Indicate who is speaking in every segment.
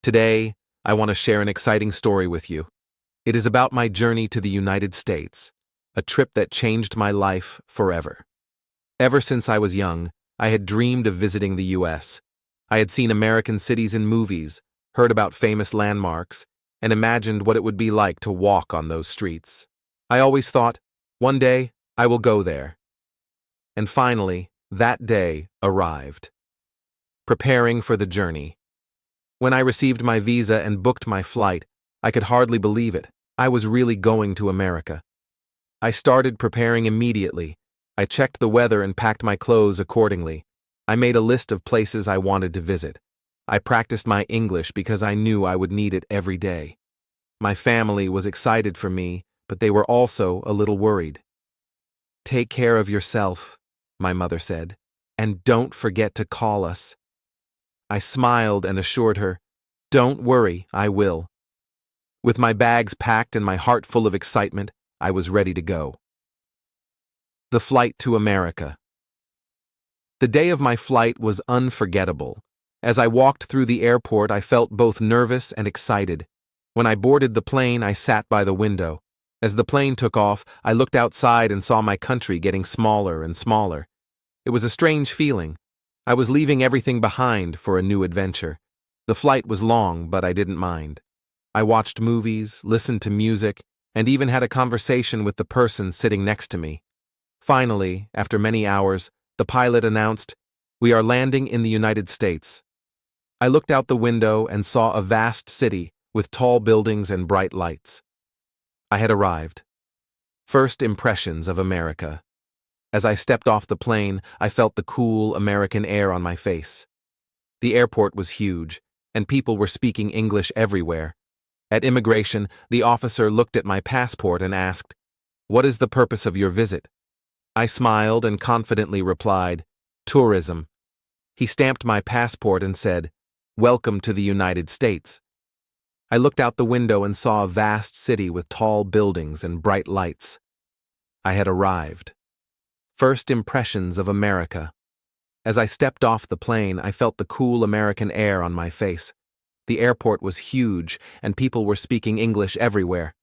Speaker 1: Today, I want to share an exciting story with you. It is about my journey to the United States, a trip that changed my life forever. Ever since I was young, I had dreamed of visiting the U.S. I had seen American cities in movies, heard about famous landmarks, and imagined what it would be like to walk on those streets. I always thought, one day, I will go there. And finally, that day arrived. Preparing for the journey. When I received my visa and booked my flight, I could hardly believe it. I was really going to America. I started preparing immediately. I checked the weather and packed my clothes accordingly. I made a list of places I wanted to visit. I practiced my English because I knew I would need it every day. My family was excited for me, but they were also a little worried. "Take care of yourself," my mother said, "and don't forget to call us." I smiled and assured her, "Don't worry, I will." With my bags packed and my heart full of excitement, I was ready to go. The flight to America. The day of my flight was unforgettable. As I walked through the airport, I felt both nervous and excited. When I boarded the plane, I sat by the window. As the plane took off, I looked outside and saw my country getting smaller and smaller. It was a strange feeling. I was leaving everything behind for a new adventure. The flight was long, but I didn't mind. I watched movies, listened to music, and even had a conversation with the person sitting next to me. Finally, after many hours, the pilot announced, "We are landing in the United States." I looked out the window and saw a vast city with tall buildings and bright lights. I had arrived. First impressions of America. As I stepped off the plane, I felt the cool American air on my face. The airport was huge, and people were speaking English everywhere. At immigration, the officer looked at my passport and asked, "What is the purpose of your visit?" I smiled and confidently replied, "Tourism." He stamped my passport and said, "Welcome to the United States." I looked out the window and saw a vast city with tall buildings and bright lights. I had arrived. First impressions of America. As I stepped off the plane, I felt the cool American air on my face. The airport was huge, and people were speaking English everywhere.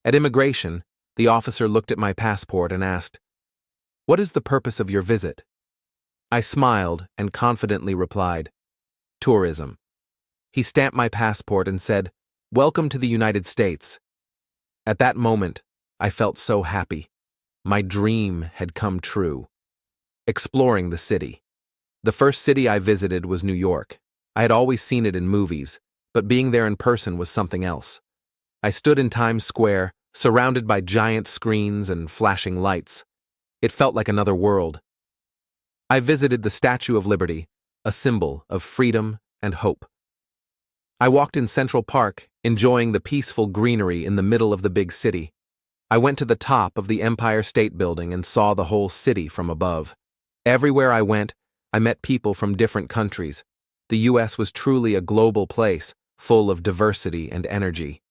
Speaker 1: At immigration, the officer looked at my passport and asked, "What is the purpose of your visit?" I smiled and confidently replied, "Tourism." He stamped my passport and said, "Welcome to the United States." At that moment, I felt so happy. My dream had come true. Exploring the city. The first city I visited was New York. I had always seen it in movies, but being there in person was something else. I stood in Times Square, surrounded by giant screens and flashing lights. It felt like another world. I visited the Statue of Liberty, a symbol of freedom and hope. I walked in Central Park, enjoying the peaceful greenery in the middle of the big city. I went to the top of the Empire State Building and saw the whole city from above. Everywhere I went, I met people from different countries. The U.S. was truly a global place, full of diversity and energy.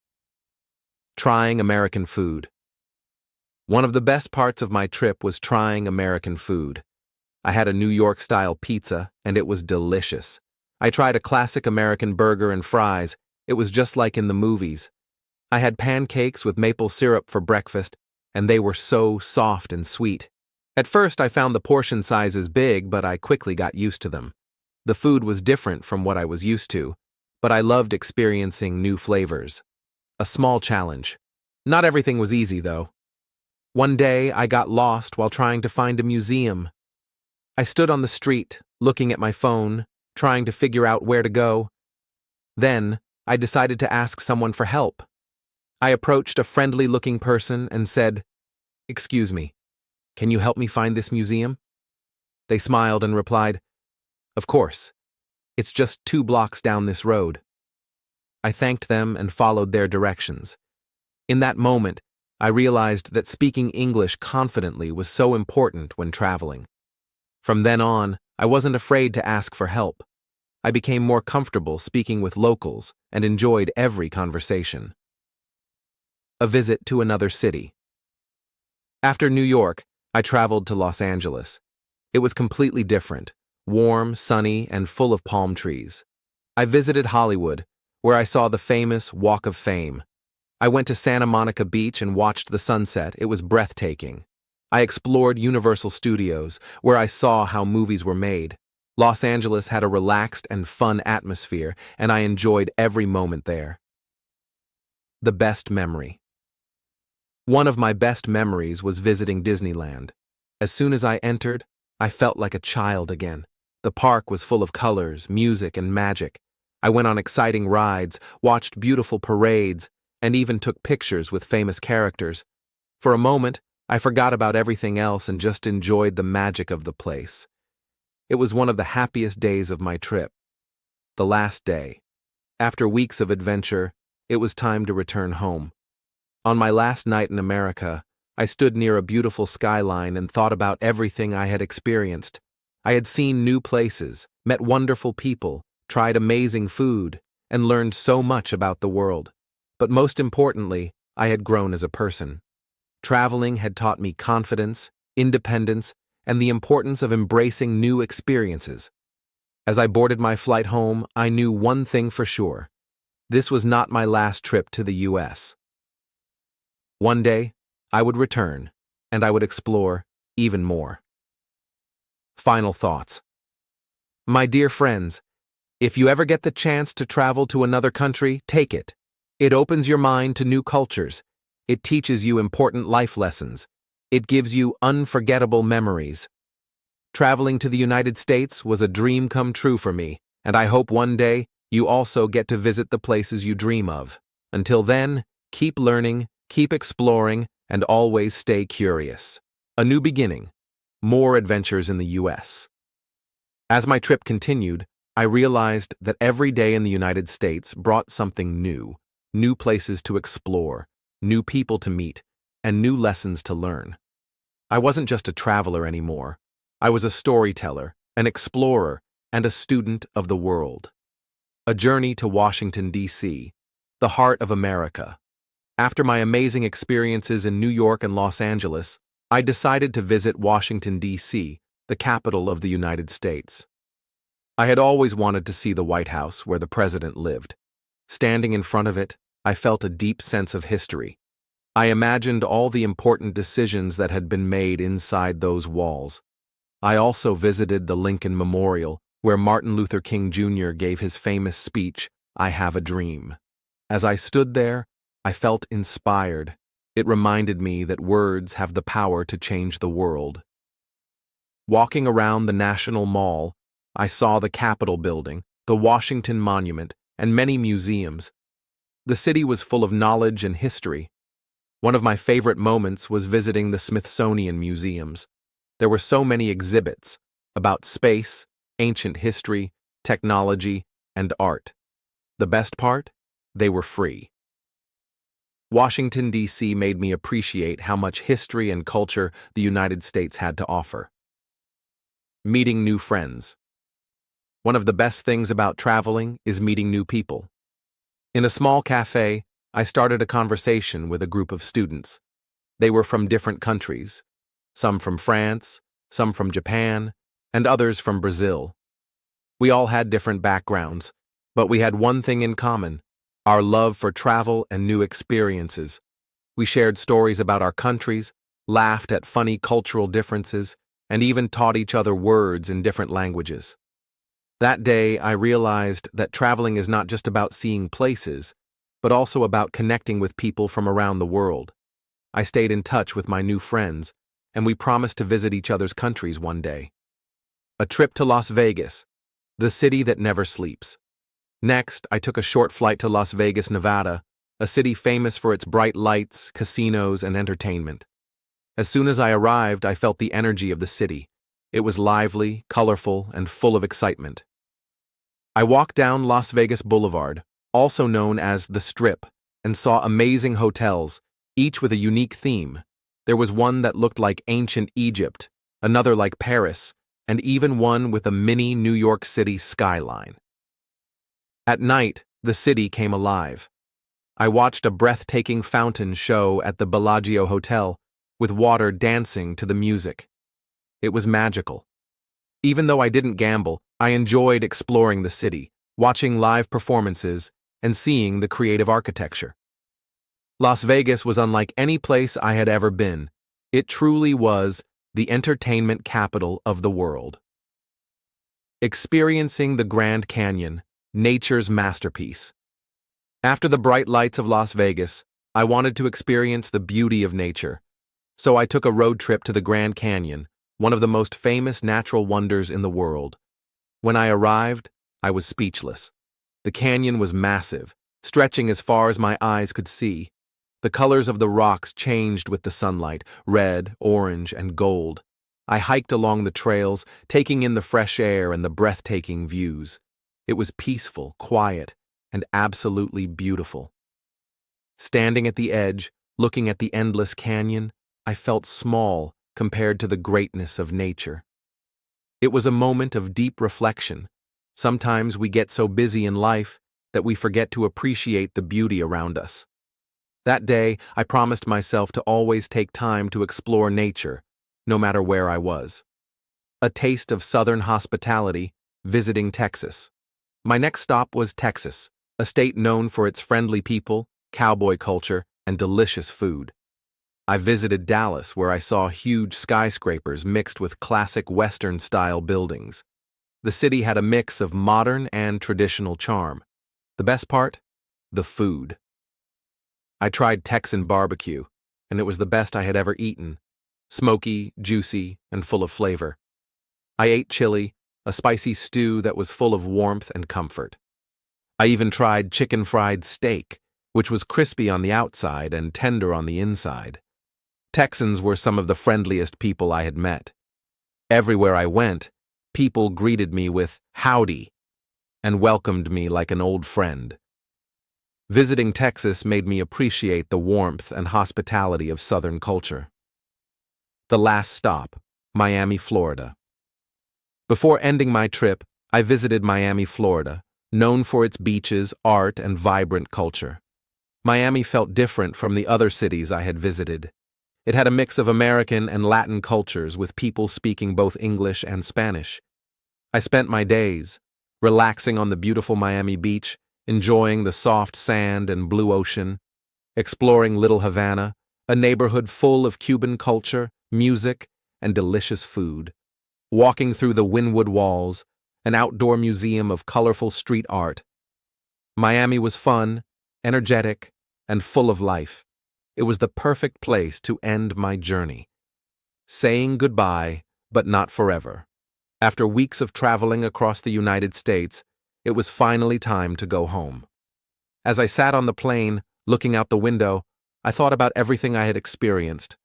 Speaker 1: Trying American food. One of the best parts of my trip was trying American food. I had a New York-style pizza, and it was delicious. I tried a classic American burger and fries. It was just like in the movies. I had pancakes with maple syrup for breakfast, and they were so soft and sweet. At first, I found the portion sizes big, but I quickly got used to them. The food was different from what I was used to, but I loved experiencing new flavors. A small challenge. Not everything was easy, though. One day, I got lost while trying to find a museum. I stood on the street, looking at my phone, trying to figure out where to go. Then, I decided to ask someone for help. I approached a friendly-looking person and said, "Excuse me, can you help me find this museum?" They smiled and replied, "Of course. It's just 2 blocks down this road." I thanked them and followed their directions. In that moment, I realized that speaking English confidently was so important when traveling. From then on, I wasn't afraid to ask for help. I became more comfortable speaking with locals and enjoyed every conversation. A visit to another city. After New York, I traveled to Los Angeles. It was completely different, warm, sunny, and full of palm trees. I visited Hollywood, where I saw the famous Walk of Fame. I went to Santa Monica Beach and watched the sunset. It was breathtaking. I explored Universal Studios, where I saw how movies were made. Los Angeles had a relaxed and fun atmosphere, and I enjoyed every moment there. The best memory. One of my best memories was visiting Disneyland. As soon as I entered, I felt like a child again. The park was full of colors, music, and magic. I went on exciting rides, watched beautiful parades, and even took pictures with famous characters. For a moment, I forgot about everything else and just enjoyed the magic of the place. It was one of the happiest days of my trip. The last day. After weeks of adventure, it was time to return home. On my last night in America, I stood near a beautiful skyline and thought about everything I had experienced. I had seen new places, met wonderful people, tried amazing food, and learned so much about the world. But most importantly, I had grown as a person. Traveling had taught me confidence, independence, and the importance of embracing new experiences. As I boarded my flight home, I knew one thing for sure. This was not my last trip to the U.S. One day, I would return, and I would explore even more. Final thoughts. My dear friends, if you ever get the chance to travel to another country, take it. It opens your mind to new cultures. It teaches you important life lessons. It gives you unforgettable memories. Traveling to the United States was a dream come true for me, and I hope one day you also get to visit the places you dream of. Until then, keep learning, keep exploring, and always stay curious. A new beginning. More adventures in the U.S. As my trip continued, I realized that every day in the United States brought something new. New places to explore, new people to meet, and new lessons to learn. I wasn't just a traveler anymore. I was a storyteller, an explorer, and a student of the world. A journey to Washington, D.C., the heart of America. After my amazing experiences in New York and Los Angeles, I decided to visit Washington, D.C., the capital of the United States. I had always wanted to see the White House where the president lived. Standing in front of it, I felt a deep sense of history. I imagined all the important decisions that had been made inside those walls. I also visited the Lincoln Memorial, where Martin Luther King Jr. gave his famous speech, "I Have a Dream." As I stood there, I felt inspired. It reminded me that words have the power to change the world. Walking around the National Mall, I saw the Capitol Building, the Washington Monument, and many museums. The city was full of knowledge and history. One of my favorite moments was visiting the Smithsonian museums. There were so many exhibits about space, ancient history, technology, and art. The best part? They were free. Washington, D.C. made me appreciate how much history and culture the United States had to offer. Meeting new friends. One of the best things about traveling is meeting new people. In a small cafe, I started a conversation with a group of students. They were from different countries, some from France, some from Japan, and others from Brazil. We all had different backgrounds, but we had one thing in common: our love for travel and new experiences. We shared stories about our countries, laughed at funny cultural differences, and even taught each other words in different languages. That day, I realized that traveling is not just about seeing places, but also about connecting with people from around the world. I stayed in touch with my new friends, and we promised to visit each other's countries one day. A trip to Las Vegas, the city that never sleeps. Next, I took a short flight to Las Vegas, Nevada, a city famous for its bright lights, casinos, and entertainment. As soon as I arrived, I felt the energy of the city. It was lively, colorful, and full of excitement. I walked down Las Vegas Boulevard, also known as the Strip, and saw amazing hotels, each with a unique theme. There was one that looked like ancient Egypt, another like Paris, and even one with a mini New York City skyline. At night, the city came alive. I watched a breathtaking fountain show at the Bellagio Hotel, with water dancing to the music. It was magical. Even though I didn't gamble, I enjoyed exploring the city, watching live performances, and seeing the creative architecture. Las Vegas was unlike any place I had ever been. It truly was the entertainment capital of the world. Experiencing the Grand Canyon, nature's masterpiece. After the bright lights of Las Vegas, I wanted to experience the beauty of nature. So I took a road trip to the Grand Canyon, one of the most famous natural wonders in the world. When I arrived, I was speechless. The canyon was massive, stretching as far as my eyes could see. The colors of the rocks changed with the sunlight, red, orange, and gold. I hiked along the trails, taking in the fresh air and the breathtaking views. It was peaceful, quiet, and absolutely beautiful. Standing at the edge, looking at the endless canyon, I felt small compared to the greatness of nature. It was a moment of deep reflection. Sometimes we get so busy in life that we forget to appreciate the beauty around us. That day, I promised myself to always take time to explore nature, no matter where I was. A taste of Southern hospitality, visiting Texas. My next stop was Texas, a state known for its friendly people, cowboy culture, and delicious food. I visited Dallas, where I saw huge skyscrapers mixed with classic Western-style buildings. The city had a mix of modern and traditional charm. The best part? The food. I tried Texan barbecue, and it was the best I had ever eaten. Smoky, juicy, and full of flavor. I ate chili, a spicy stew that was full of warmth and comfort. I even tried chicken fried steak, which was crispy on the outside and tender on the inside. Texans were some of the friendliest people I had met. Everywhere I went, people greeted me with "howdy" and welcomed me like an old friend. Visiting Texas made me appreciate the warmth and hospitality of Southern culture. The last stop, Miami, Florida. Before ending my trip, I visited Miami, Florida, known for its beaches, art, and vibrant culture. Miami felt different from the other cities I had visited. It had a mix of American and Latin cultures with people speaking both English and Spanish. I spent my days relaxing on the beautiful Miami beach, enjoying the soft sand and blue ocean, exploring Little Havana, a neighborhood full of Cuban culture, music, and delicious food, walking through the Wynwood Walls, an outdoor museum of colorful street art. Miami was fun, energetic, and full of life. It was the perfect place to end my journey. Saying goodbye, but not forever. After weeks of traveling across the United States, it was finally time to go home. As I sat on the plane, looking out the window, I thought about everything I had experienced.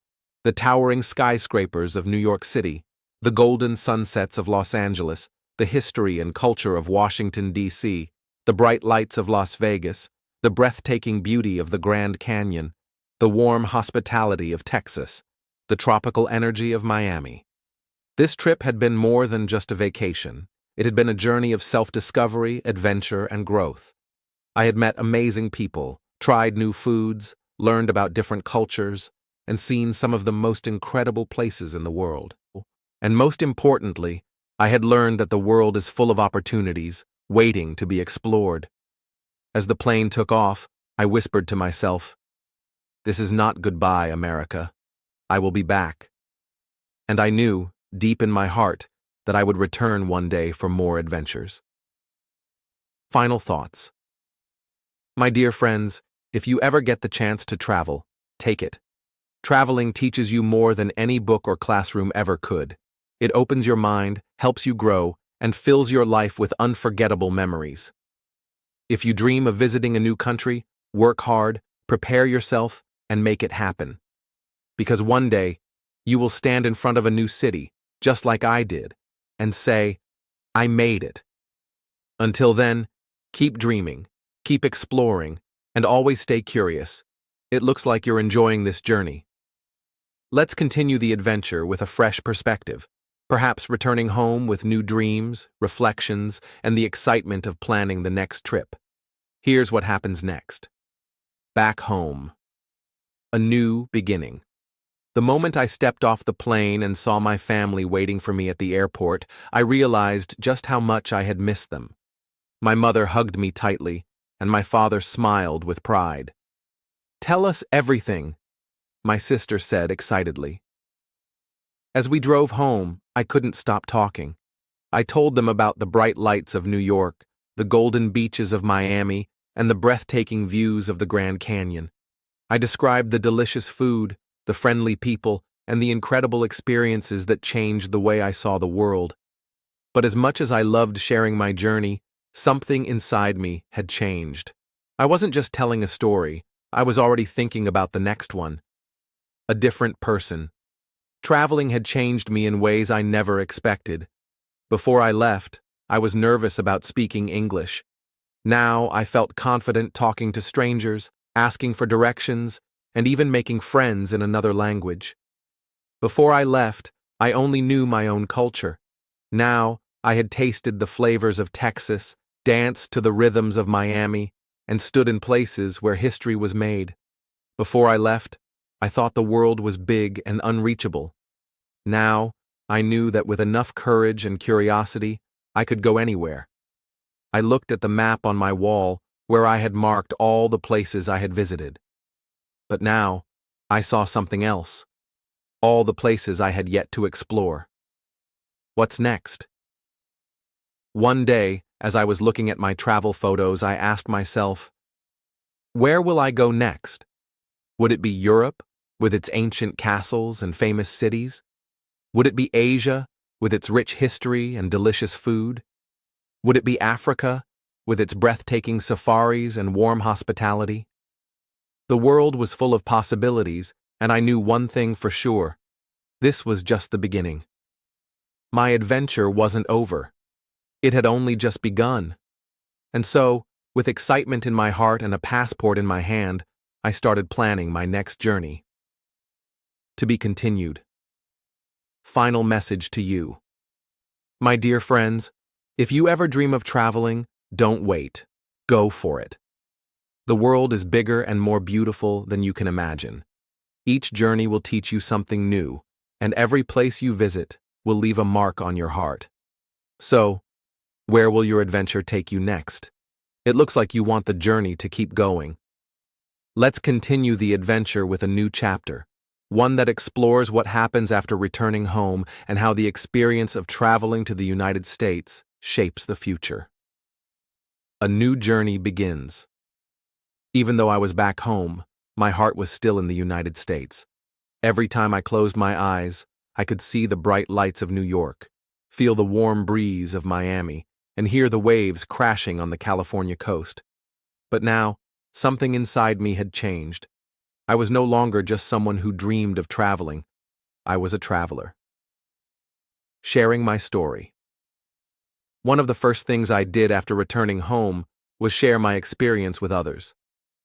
Speaker 1: The towering skyscrapers of New York City, the golden sunsets of Los Angeles, the history and culture of Washington, D.C., the bright lights of Las Vegas, the breathtaking beauty of the Grand Canyon, the warm hospitality of Texas, the tropical energy of Miami. This trip had been more than just a vacation. It had been a journey of self-discovery, adventure, and growth. I had met amazing people, tried new foods, learned about different cultures, and seen some of the most incredible places in the world. And most importantly, I had learned that the world is full of opportunities, waiting to be explored. As the plane took off, I whispered to myself, "This is not goodbye, America. I will be back." And I knew, deep in my heart, that I would return one day for more adventures. Final thoughts. My dear friends, if you ever get the chance to travel, take it. Traveling teaches you more than any book or classroom ever could. It opens your mind, helps you grow, and fills your life with unforgettable memories. If you dream of visiting a new country, work hard, prepare yourself, and make it happen. Because one day, you will stand in front of a new city, just like I did, and say, "I made it." Until then, keep dreaming, keep exploring, and always stay curious. It looks like you're enjoying this journey. Let's continue the adventure with a fresh perspective, perhaps returning home with new dreams, reflections, and the excitement of planning the next trip. Here's what happens next. Back home. A new beginning. The moment I stepped off the plane and saw my family waiting for me at the airport, I realized just how much I had missed them. My mother hugged me tightly, and my father smiled with pride. "Tell us everything," my sister said excitedly. As we drove home, I couldn't stop talking. I told them about the bright lights of New York, the golden beaches of Miami, and the breathtaking views of the Grand Canyon. I described the delicious food, the friendly people, and the incredible experiences that changed the way I saw the world. But as much as I loved sharing my journey, something inside me had changed. I wasn't just telling a story, I was already thinking about the next one. A different person. Traveling had changed me in ways I never expected. Before I left, I was nervous about speaking English. Now I felt confident talking to strangers, asking for directions, and even making friends in another language. Before I left, I only knew my own culture. Now, I had tasted the flavors of Texas, danced to the rhythms of Miami, and stood in places where history was made. Before I left, I thought the world was big and unreachable. Now, I knew that with enough courage and curiosity, I could go anywhere. I looked at the map on my wall where I had marked all the places I had visited. But now, I saw something else. All the places I had yet to explore. What's next? One day, as I was looking at my travel photos, I asked myself, where will I go next? Would it be Europe, with its ancient castles and famous cities? Would it be Asia, with its rich history and delicious food? Would it be Africa, with its breathtaking safaris and warm hospitality? The world was full of possibilities, and I knew one thing for sure. This was just the beginning. My adventure wasn't over. It had only just begun. And so, with excitement in my heart and a passport in my hand, I started planning my next journey. To be continued. Final message to you. My dear friends, if you ever dream of traveling, don't wait. Go for it. The world is bigger and more beautiful than you can imagine. Each journey will teach you something new, and every place you visit will leave a mark on your heart. So, where will your adventure take you next? It looks like you want the journey to keep going. Let's continue the adventure with a new chapter, one that explores what happens after returning home and how the experience of traveling to the United States shapes the future. A new journey begins. Even though I was back home, my heart was still in the United States. Every time I closed my eyes, I could see the bright lights of New York, feel the warm breeze of Miami, and hear the waves crashing on the California coast. But now, something inside me had changed. I was no longer just someone who dreamed of traveling. I was a traveler. Sharing my story. One of the first things I did after returning home was share my experience with others.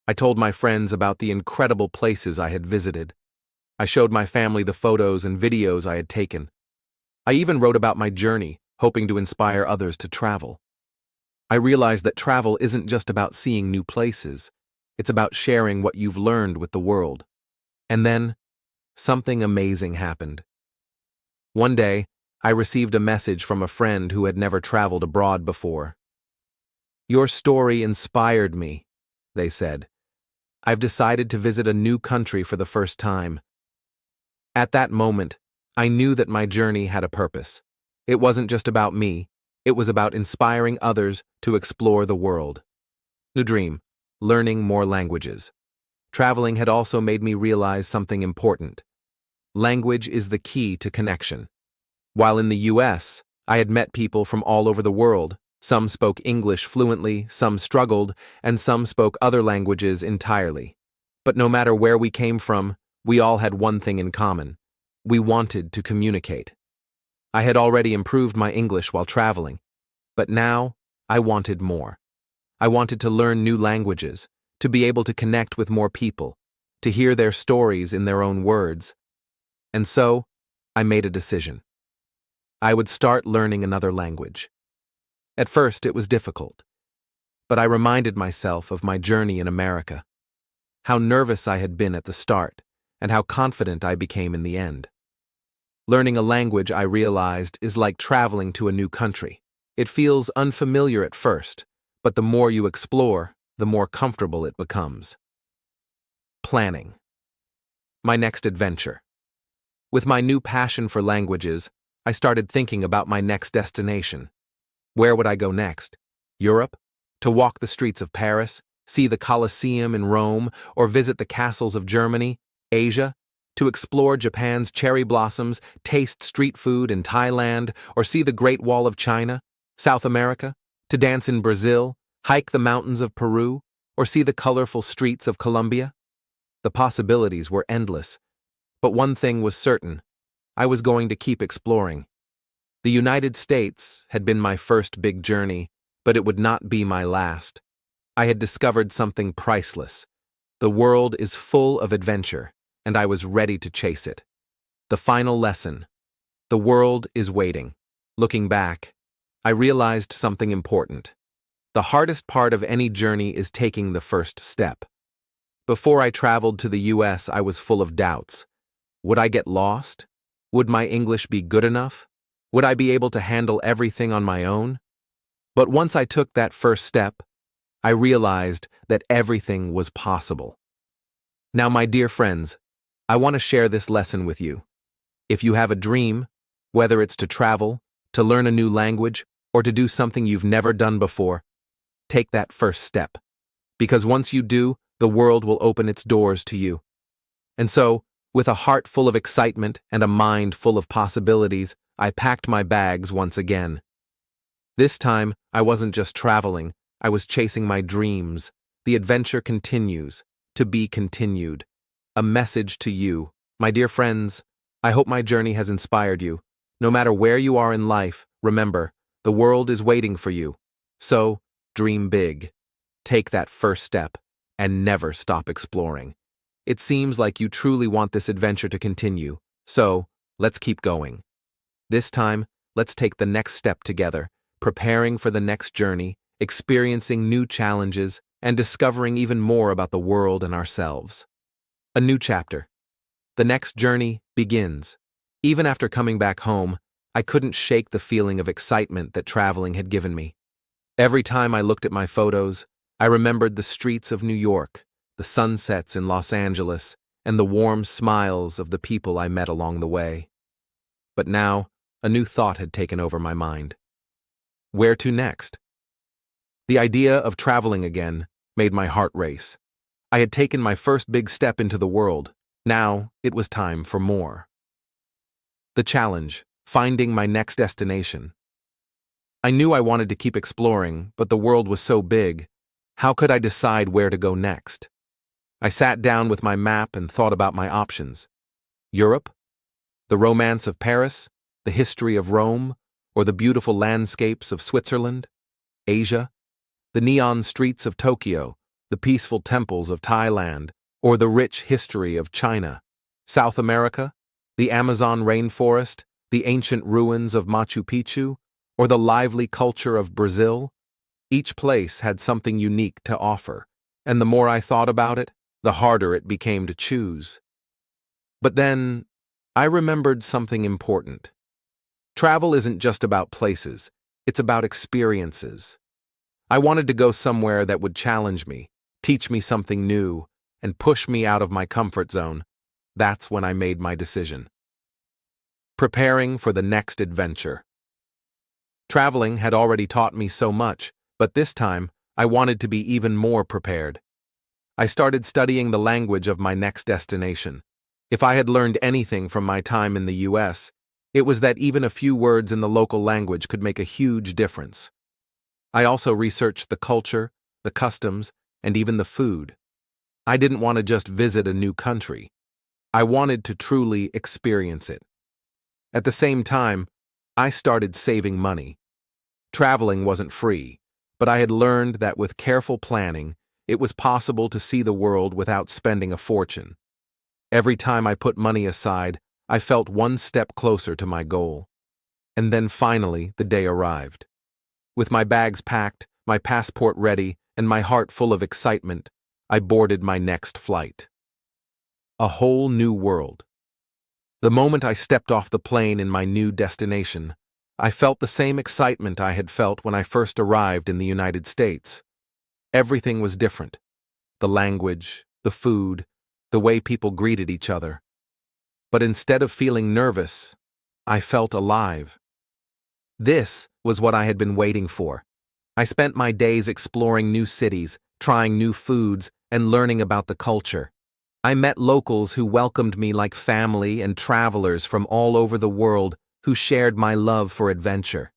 Speaker 1: I told my friends about the incredible places I had visited. I showed my family the photos and videos I had taken. I even wrote about my journey, hoping to inspire others to travel. I realized that travel isn't just about seeing new places. It's about sharing what you've learned with the world. And then, something amazing happened. One day, I received a message from a friend who had never traveled abroad before. "Your story inspired me," they said. "I've decided to visit a new country for the first time." At that moment, I knew that my journey had a purpose. It wasn't just about me, it was about inspiring others to explore the world. New dream, learning more languages. Traveling had also made me realize something important. Language is the key to connection. While in the US, I had met people from all over the world. Some spoke English fluently, some struggled, and some spoke other languages entirely. But no matter where we came from, we all had one thing in common. We wanted to communicate. I had already improved my English while traveling, but now I wanted more. I wanted to learn new languages, to be able to connect with more people, to hear their stories in their own words. And so, I made a decision. I would start learning another language. At first, it was difficult, but I reminded myself of my journey in America, how nervous I had been at the start, and how confident I became in the end. Learning a language, I realized, is like traveling to a new country. It feels unfamiliar at first, but the more you explore, the more comfortable it becomes. Planning. My next adventure. With my new passion for languages, I started thinking about my next destination. Where would I go next? Europe? To walk the streets of Paris, see the Colosseum in Rome, or visit the castles of Germany? Asia? To explore Japan's cherry blossoms, taste street food in Thailand, or see the Great Wall of China? South America? To dance in Brazil, hike the mountains of Peru, or see the colorful streets of Colombia? The possibilities were endless. But one thing was certain: I was going to keep exploring. The United States had been my first big journey, but it would not be my last. I had discovered something priceless. The world is full of adventure, and I was ready to chase it. The final lesson: the world is waiting. Looking back, I realized something important. The hardest part of any journey is taking the first step. Before I traveled to the US, I was full of doubts. Would I get lost? Would my English be good enough? Would I be able to handle everything on my own? But once I took that first step, I realized that everything was possible. Now, my dear friends, I want to share this lesson with you. If you have a dream, whether it's to travel, to learn a new language, or to do something you've never done before, take that first step. Because once you do, the world will open its doors to you. And so, with a heart full of excitement and a mind full of possibilities, I packed my bags once again. This time, I wasn't just traveling, I was chasing my dreams. The adventure continues, to be continued. A message to you, my dear friends. I hope my journey has inspired you. No matter where you are in life, remember, the world is waiting for you. So, dream big. Take that first step, and never stop exploring. It seems like you truly want this adventure to continue, so let's keep going. This time, let's take the next step together, preparing for the next journey, experiencing new challenges, and discovering even more about the world and ourselves. A new chapter. The next journey begins. Even after coming back home, I couldn't shake the feeling of excitement that traveling had given me. Every time I looked at my photos, I remembered the streets of New York, the sunsets in Los Angeles, and the warm smiles of the people I met along the way. But now, a new thought had taken over my mind. Where to next? The idea of traveling again made my heart race. I had taken my first big step into the world. Now, it was time for more. The challenge: finding my next destination. I knew I wanted to keep exploring, but the world was so big. How could I decide where to go next? I sat down with my map and thought about my options. Europe? The romance of Paris? The history of Rome? Or the beautiful landscapes of Switzerland? Asia? The neon streets of Tokyo? The peaceful temples of Thailand? Or the rich history of China? South America? The Amazon rainforest? The ancient ruins of Machu Picchu? Or the lively culture of Brazil? Each place had something unique to offer, and the more I thought about it, the harder it became to choose. But then, I remembered something important. Travel isn't just about places, it's about experiences. I wanted to go somewhere that would challenge me, teach me something new, and push me out of my comfort zone. That's when I made my decision. Preparing for the next adventure. Traveling had already taught me so much, but this time, I wanted to be even more prepared. I started studying the language of my next destination. If I had learned anything from my time in the US, it was that even a few words in the local language could make a huge difference. I also researched the culture, the customs, and even the food. I didn't want to just visit a new country. I wanted to truly experience it. At the same time, I started saving money. Traveling wasn't free, but I had learned that with careful planning, it was possible to see the world without spending a fortune. Every time I put money aside, I felt one step closer to my goal. And then finally, the day arrived. With my bags packed, my passport ready, and my heart full of excitement, I boarded my next flight. A whole new world. The moment I stepped off the plane in my new destination, I felt the same excitement I had felt when I first arrived in the United States. Everything was different. The language, the food, the way people greeted each other. But instead of feeling nervous, I felt alive. This was what I had been waiting for. I spent my days exploring new cities, trying new foods, and learning about the culture. I met locals who welcomed me like family and travelers from all over the world who shared my love for adventure.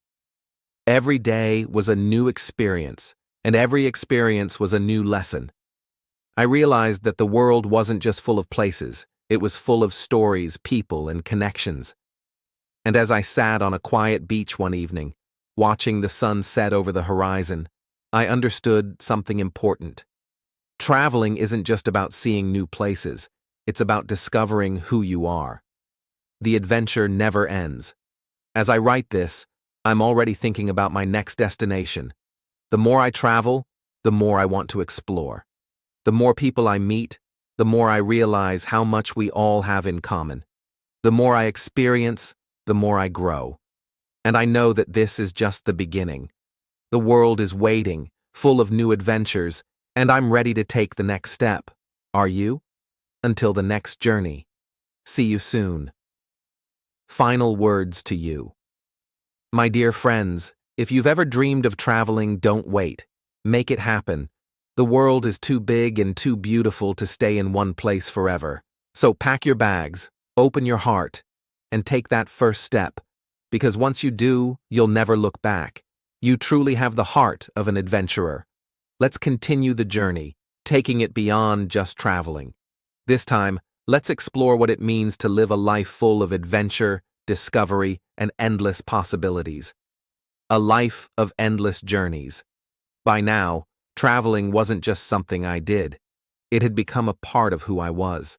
Speaker 1: Every day was a new experience, and every experience was a new lesson. I realized that the world wasn't just full of places, it was full of stories, people, and connections. And as I sat on a quiet beach one evening, watching the sun set over the horizon, I understood something important. Traveling isn't just about seeing new places, it's about discovering who you are. The adventure never ends. As I write this, I'm already thinking about my next destination. The more I travel, the more I want to explore. The more people I meet, the more I realize how much we all have in common. The more I experience, the more I grow. And I know that this is just the beginning. The world is waiting, full of new adventures, and I'm ready to take the next step. Are you? Until the next journey. See you soon. Final words to you. My dear friends, if you've ever dreamed of traveling, don't wait. Make it happen. The world is too big and too beautiful to stay in one place forever. So pack your bags, open your heart, and take that first step. Because once you do, you'll never look back. You truly have the heart of an adventurer. Let's continue the journey, taking it beyond just traveling. This time, let's explore what it means to live a life full of adventure, discovery, and endless possibilities. A life of endless journeys. By now, traveling wasn't just something I did. It had become a part of who I was.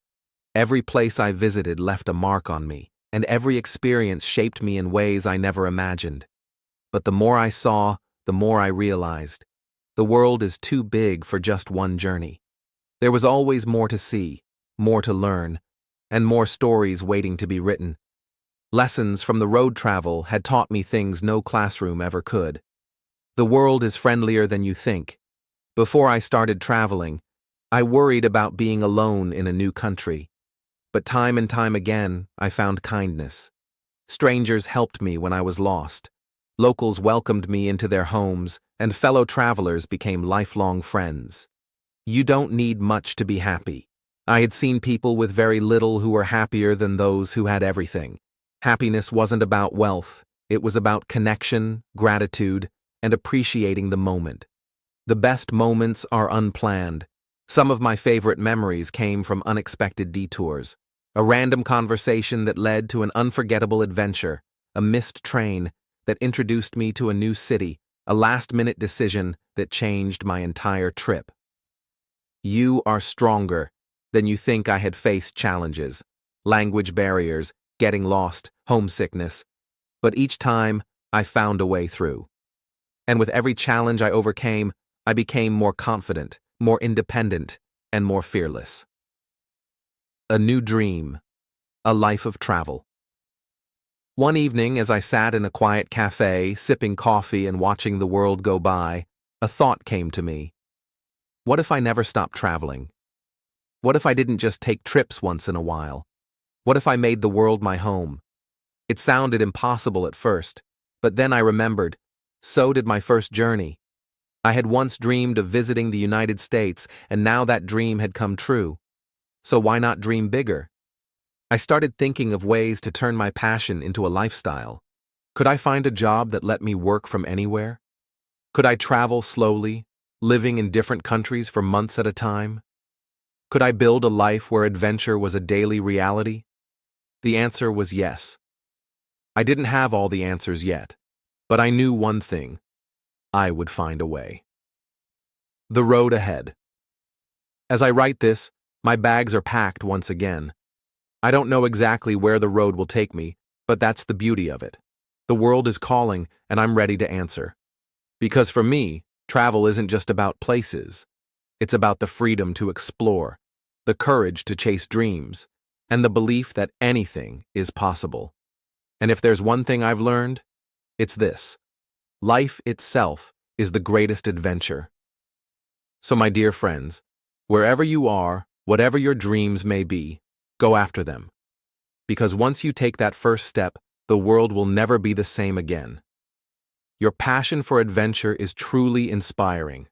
Speaker 1: Every place I visited left a mark on me, and every experience shaped me in ways I never imagined. But the more I saw, the more I realized. The world is too big for just one journey. There was always more to see, more to learn, and more stories waiting to be written. Lessons from the road travel had taught me things no classroom ever could. The world is friendlier than you think. Before I started traveling, I worried about being alone in a new country. But time and time again, I found kindness. Strangers helped me when I was lost. Locals welcomed me into their homes, and fellow travelers became lifelong friends. You don't need much to be happy. I had seen people with very little who were happier than those who had everything. Happiness wasn't about wealth, it was about connection, gratitude, and appreciating the moment. The best moments are unplanned. Some of my favorite memories came from unexpected detours. A random conversation that led to an unforgettable adventure, a missed train that introduced me to a new city, a last-minute decision that changed my entire trip. You are stronger than you think. I had faced challenges, language barriers, getting lost, homesickness, but each time I found a way through. And with every challenge I overcame, I became more confident, more independent, and more fearless. A new dream, a life of travel. One evening, as I sat in a quiet cafe, sipping coffee and watching the world go by, a thought came to me. What if I never stopped traveling? What if I didn't just take trips once in a while? What if I made the world my home? It sounded impossible at first, but then I remembered, so did my first journey. I had once dreamed of visiting the United States, and now that dream had come true. So why not dream bigger? I started thinking of ways to turn my passion into a lifestyle. Could I find a job that let me work from anywhere? Could I travel slowly, living in different countries for months at a time? Could I build a life where adventure was a daily reality? The answer was yes. I didn't have all the answers yet, but I knew one thing. I would find a way. The road ahead. As I write this, my bags are packed once again. I don't know exactly where the road will take me, but that's the beauty of it. The world is calling, and I'm ready to answer. Because for me, travel isn't just about places. It's about the freedom to explore, the courage to chase dreams, and the belief that anything is possible. And if there's one thing I've learned, it's this. Life itself is the greatest adventure. So, my dear friends, wherever you are, whatever your dreams may be, go after them. Because once you take that first step, the world will never be the same again. Your passion for adventure is truly inspiring.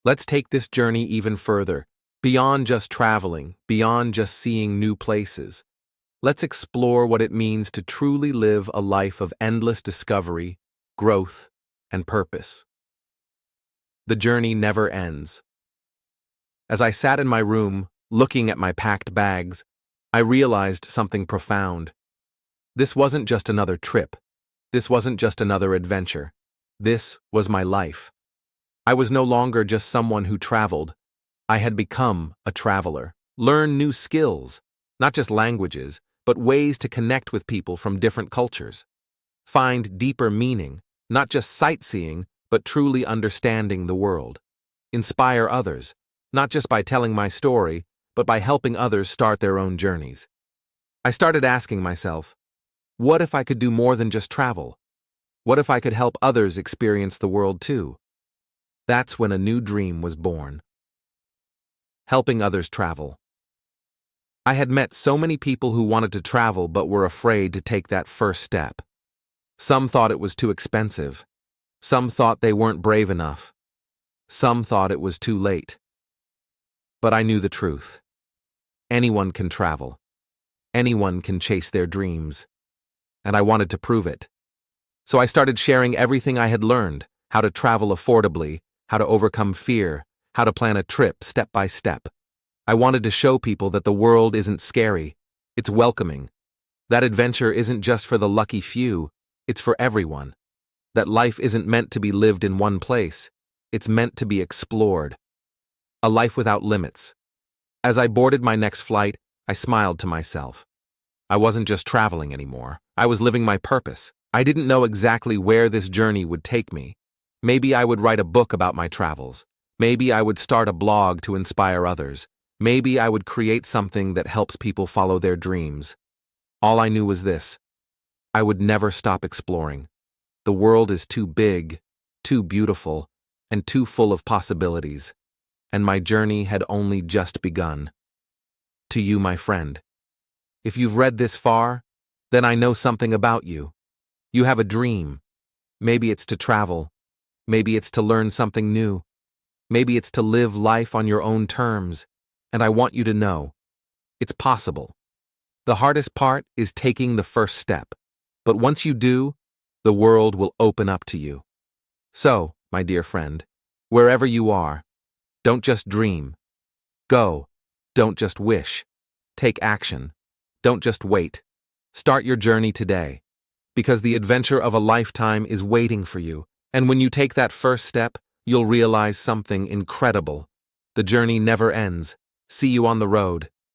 Speaker 1: Let's take this journey even further, beyond just traveling, beyond just seeing new places. Let's explore what it means to truly live a life of endless discovery, growth, and purpose. The journey never ends. As I sat in my room, looking at my packed bags, I realized something profound. This wasn't just another trip. This wasn't just another adventure. This was my life. I was no longer just someone who traveled. I had become a traveler. Learn new skills, not just languages, but ways to connect with people from different cultures. Find deeper meaning, not just sightseeing, but truly understanding the world. Inspire others, not just by telling my story, but by helping others start their own journeys. I started asking myself, what if I could do more than just travel? What if I could help others experience the world too? That's when a new dream was born. Helping others travel. I had met so many people who wanted to travel but were afraid to take that first step. Some thought it was too expensive. Some thought they weren't brave enough. Some thought it was too late. But I knew the truth. Anyone can travel. Anyone can chase their dreams. And I wanted to prove it. So I started sharing everything I had learned, how to travel affordably, how to overcome fear, how to plan a trip step by step. I wanted to show people that the world isn't scary, it's welcoming. That adventure isn't just for the lucky few, it's for everyone. That life isn't meant to be lived in one place, it's meant to be explored. A life without limits. As I boarded my next flight, I smiled to myself. I wasn't just traveling anymore, I was living my purpose. I didn't know exactly where this journey would take me. Maybe I would write a book about my travels. Maybe I would start a blog to inspire others. Maybe I would create something that helps people follow their dreams. All I knew was this: I would never stop exploring. The world is too big, too beautiful, and too full of possibilities. And my journey had only just begun. To you, my friend, if you've read this far, then I know something about you. You have a dream. Maybe it's to travel. Maybe it's to learn something new. Maybe it's to live life on your own terms. And I want you to know, it's possible. The hardest part is taking the first step. But once you do, the world will open up to you. So, my dear friend, wherever you are, don't just dream. Go. Don't just wish. Take action. Don't just wait. Start your journey today. Because the adventure of a lifetime is waiting for you. And when you take that first step, you'll realize something incredible. The journey never ends. See you on the road.